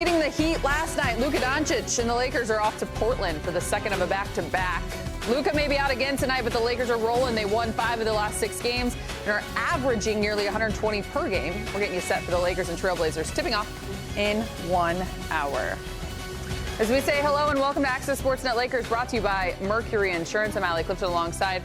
Leading the Heat last night, Luka Doncic and the Lakers are off to Portland for the second of a back-to-back. Luka may be out again tonight, but the Lakers are rolling. They won 5 of the last 6 games and are averaging nearly 120 per game. We're getting you set for the Lakers and Trailblazers, tipping off in 1 hour. As we say hello and welcome to Access Sportsnet Lakers, brought to you by Mercury Insurance. I'm Allie Clifton alongside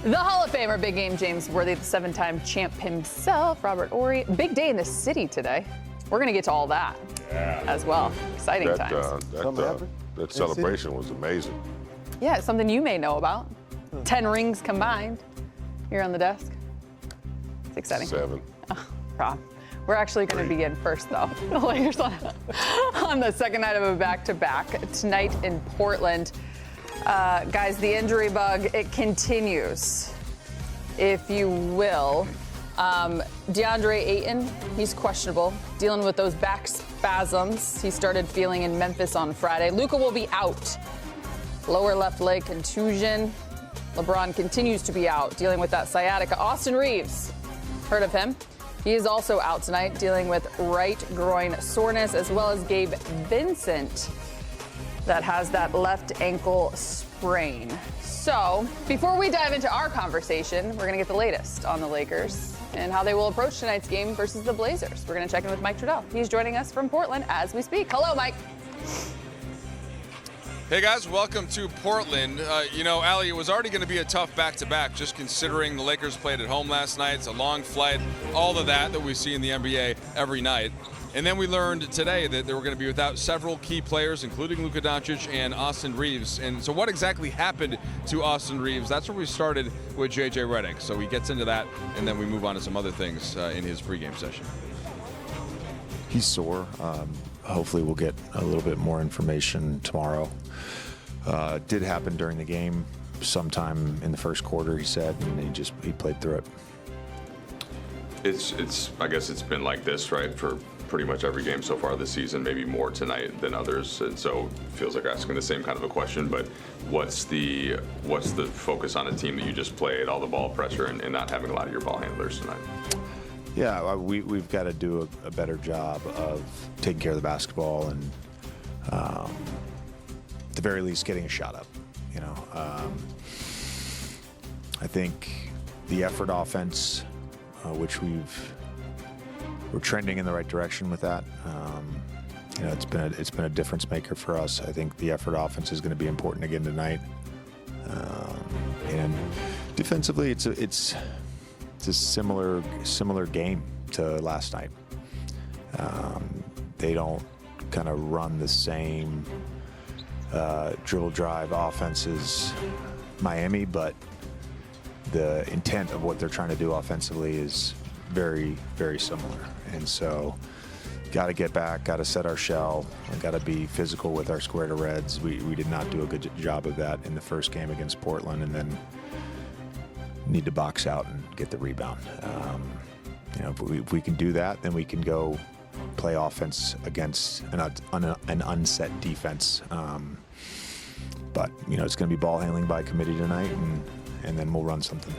the Hall of Famer, big game James Worthy, the 7-time champ himself, Robert Horry. Big day in the city today. We're going to get to all that as well. Exciting times. That celebration was amazing. Yeah, it's something you may know about. 10 rings combined here on the desk. It's exciting. 7. Oh, Rob. We're actually going to begin first, though. The Lakers on the second night of a back-to-back tonight in Portland. Guys, the injury bug, it continues, if you will. DeAndre Ayton, he's questionable, dealing with those back spasms he started feeling in Memphis on Friday. Luka will be out. Lower left leg contusion. LeBron continues to be out, dealing with that sciatica. Austin Reeves, heard of him? He is also out tonight, dealing with right groin soreness, as well as Gabe Vincent, that has that left ankle sprain. So, before we dive into our conversation, we're going to get the latest on the Lakers and how they will approach tonight's game versus the Blazers. We're going to check in with Mike Trudell. He's joining us from Portland as we speak. Hello, Mike. Hey, guys. Welcome to Portland. Allie, it was already going to be a tough back-to-back, just considering the Lakers played at home last night. It's a long flight, all of that we see in the NBA every night. And then we learned today that they were going to be without several key players, including Luka Doncic and Austin Reeves. And so what exactly happened to Austin Reeves? That's where we started with JJ Redick. So he gets into that, and then we move on to some other things in his pregame session. He's sore. Hopefully we'll get a little bit more information tomorrow. Did happen during the game sometime in the first quarter, he said, and he played through it. I guess it's been like this, right, for pretty much every game so far this season, maybe more tonight than others, and so it feels like asking the same kind of a question. But what's the focus on a team that you just played, all the ball pressure, and not having a lot of your ball handlers tonight? Yeah, we've got to do a better job of taking care of the basketball and, at the very least, getting a shot up. I think the effort offense, which we're trending in the right direction with that. It's been a difference maker for us. I think the effort offense is going to be important again tonight. And defensively, it's a similar game to last night. They don't kind of run the same dribble drive offenses Miami, but the intent of what they're trying to do offensively is very, very similar. And so got to get back, got to set our shell, got to be physical with our square to reds. We did not do a good job of that in the first game against Portland, and then need to box out and get the rebound. If we can do that, then we can go play offense against an unset defense. But it's going to be ball handling by committee tonight, and then we'll run something.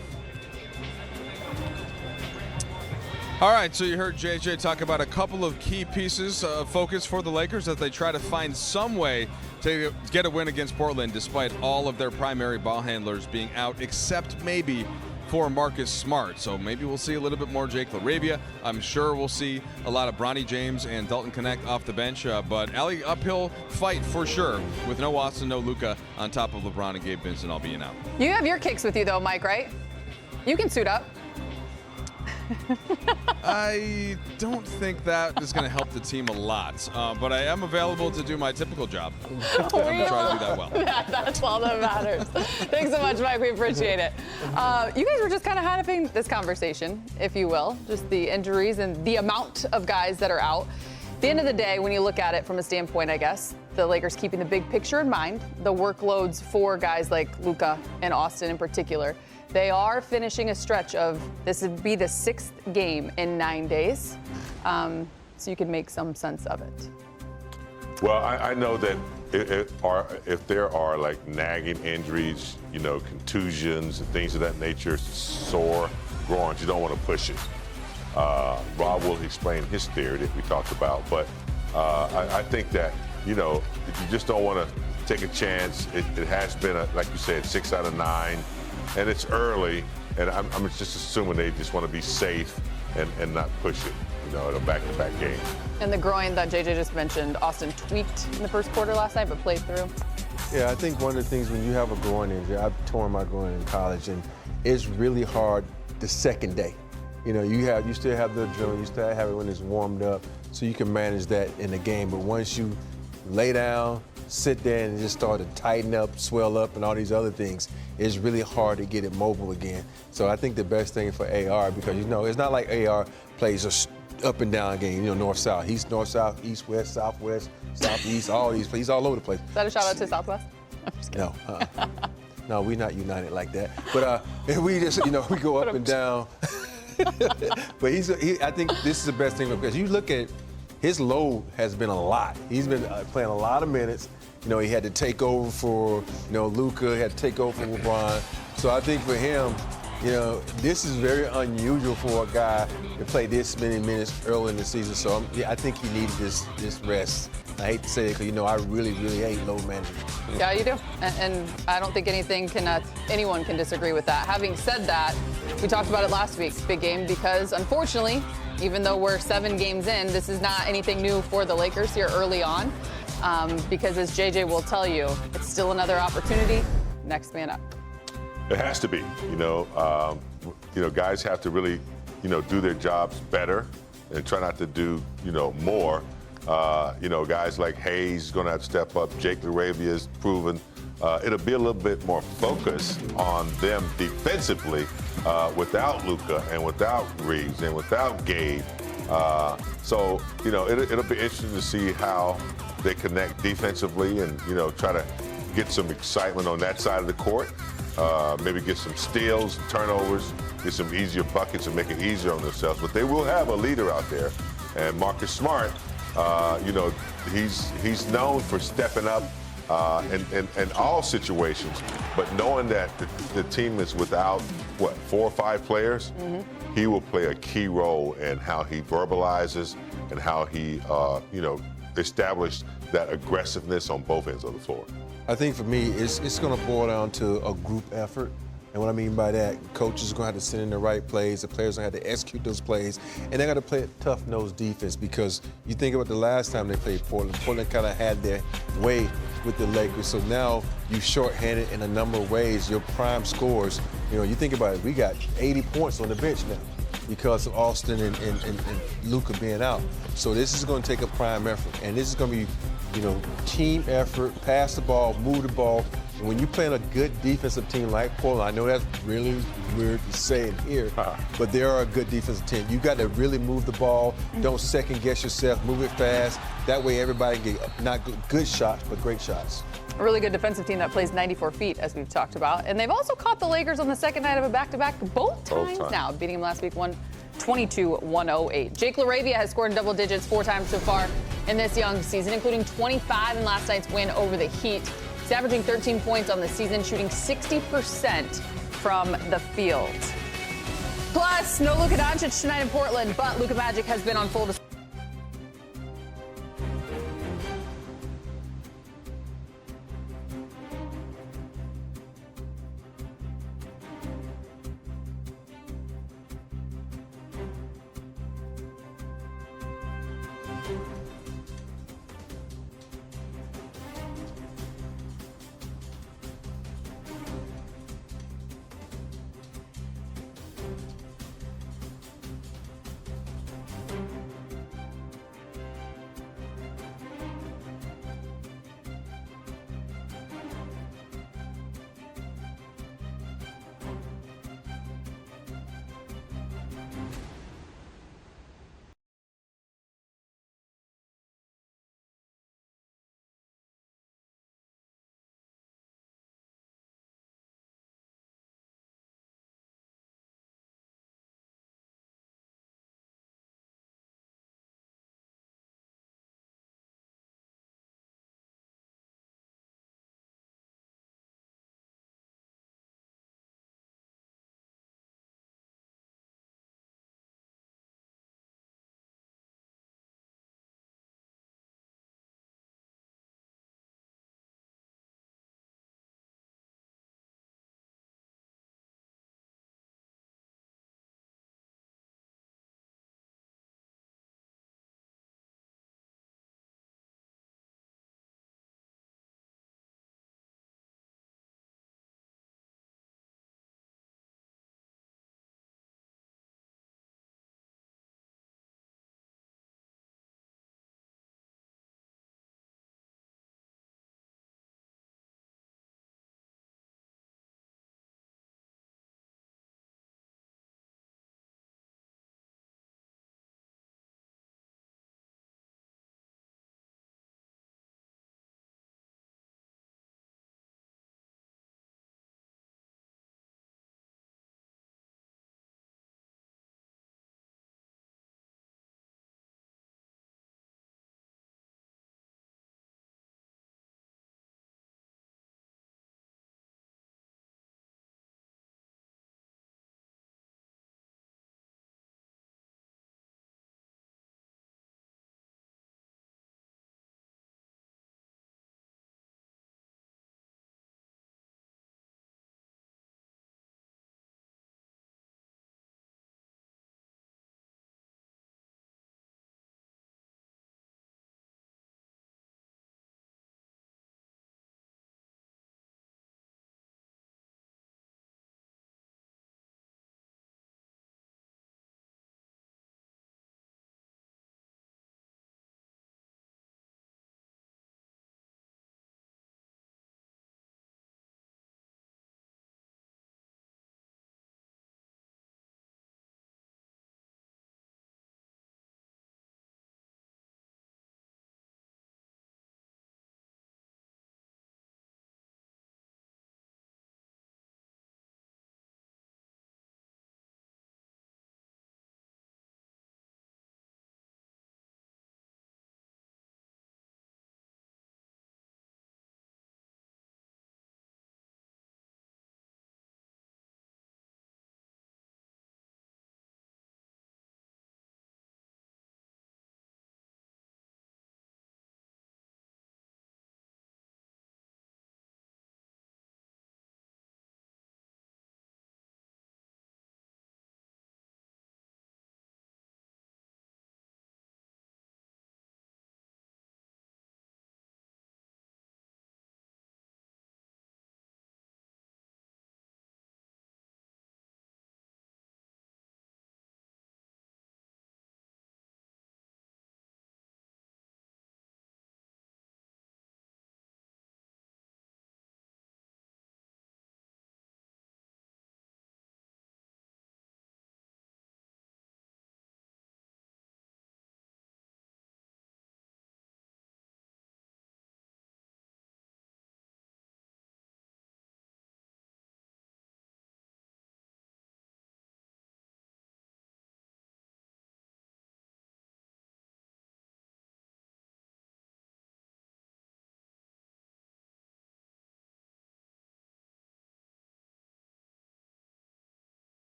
All right, so you heard JJ talk about a couple of key pieces of focus for the Lakers as they try to find some way to get a win against Portland despite all of their primary ball handlers being out, except maybe for Marcus Smart. So maybe we'll see a little bit more Jake LaRavia. I'm sure we'll see a lot of Bronny James and Dalton Connect off the bench. But Allie, uphill fight for sure with no Austin, no Luka on top of LeBron and Gabe Vincent all being out. You have your kicks with you, though, Mike, right? You can suit up. I don't think that is going to help the team a lot, but I am available to do my typical job. I'm going to try to do that well. That's all that matters. Thanks so much, Mike. We appreciate it. You guys were just kind of having this conversation, if you will, just the injuries and the amount of guys that are out. At the end of the day, when you look at it from a standpoint, I guess, the Lakers keeping the big picture in mind, the workloads for guys like Luka and Austin in particular, they are finishing a stretch of, this would be the 6th game in 9 days. So you can make some sense of it. Well, I know that if there are like nagging injuries, contusions and things of that nature, sore groins, you don't want to push it. Rob will explain his theory that we talked about, but I think that, you just don't want to take a chance. It has been, like you said, 6 out of 9, and it's early, and I'm just assuming they just want to be safe and not push it, in a back-to-back game. And the groin that JJ just mentioned, Austin tweaked in the first quarter last night, but played through. Yeah, I think one of the things when you have a groin injury, I've torn my groin in college, and it's really hard the second day. You still have the adrenaline, you still have it when it's warmed up, so you can manage that in the game. But once you lay down, sit there, and just start to tighten up, swell up, and all these other things, it's really hard to get it mobile again. So I think the best thing for AR, because it's not like AR plays a up and down game, north-south. He's north-south, east-west, southwest, southeast, all these. He's all over the place. Is that a shout-out to Southwest? I'm just kidding. No. No, we're not united like that. But we just, we go up and down. But I think this is the best thing, because you look at his load has been a lot. He's been playing a lot of minutes. He had to take over for, Luka, had to take over for LeBron. So I think for him, this is very unusual for a guy to play this many minutes early in the season. So I think he needed this rest. I hate to say it, because I really, really hate load management. Yeah, you do, and I don't think anyone can disagree with that. Having said that, we talked about it last week, big game, because unfortunately, even though we're 7 games in, this is not anything new for the Lakers here early on, because as JJ will tell you, it's still another opportunity. Next man up. It has to be. Guys have to really, do their jobs better and try not to do, more. Guys like Hayes going to have to step up. Jake LaRavia has proven it'll be a little bit more focus on them defensively without Luka and without Reeves and without Gabe. So it'll be interesting to see how they connect defensively and, try to get some excitement on that side of the court. Maybe get some steals, turnovers, get some easier buckets and make it easier on themselves. But they will have a leader out there. And Marcus Smart, he's known for stepping up in all situations. But knowing that the team is without, 4 or 5 players, he will play a key role in how he verbalizes and how he, established that aggressiveness on both ends of the floor. I think for me, it's going to boil down to a group effort. And what I mean by that, coaches are going to have to send in the right plays, the players are going to have to execute those plays, and they got to play a tough-nosed defense, because you think about the last time they played Portland. Portland kind of had their way with the Lakers, so now you shorthanded in a number of ways. Your prime scores, you think about it, we got 80 points on the bench now because of Austin and Luka being out. So this is going to take a prime effort, and this is going to be, team effort, pass the ball, move the ball. And when you're playing a good defensive team like Portland, I know that's really weird to say in here, but they are a good defensive team. You got to really move the ball. Don't second guess yourself. Move it fast. That way everybody can get not good shots, but great shots. A really good defensive team that plays 94 feet, as we've talked about. And they've also caught the Lakers on the second night of a back-to-back both times now, beating them last week 122-108. Jake LaRavia has scored in double digits 4 times so far in this young season, including 25 in last night's win over the Heat. He's averaging 13 points on the season, shooting 60% from the field. Plus, no Luka Doncic tonight in Portland, but Luka Magic has been on full display.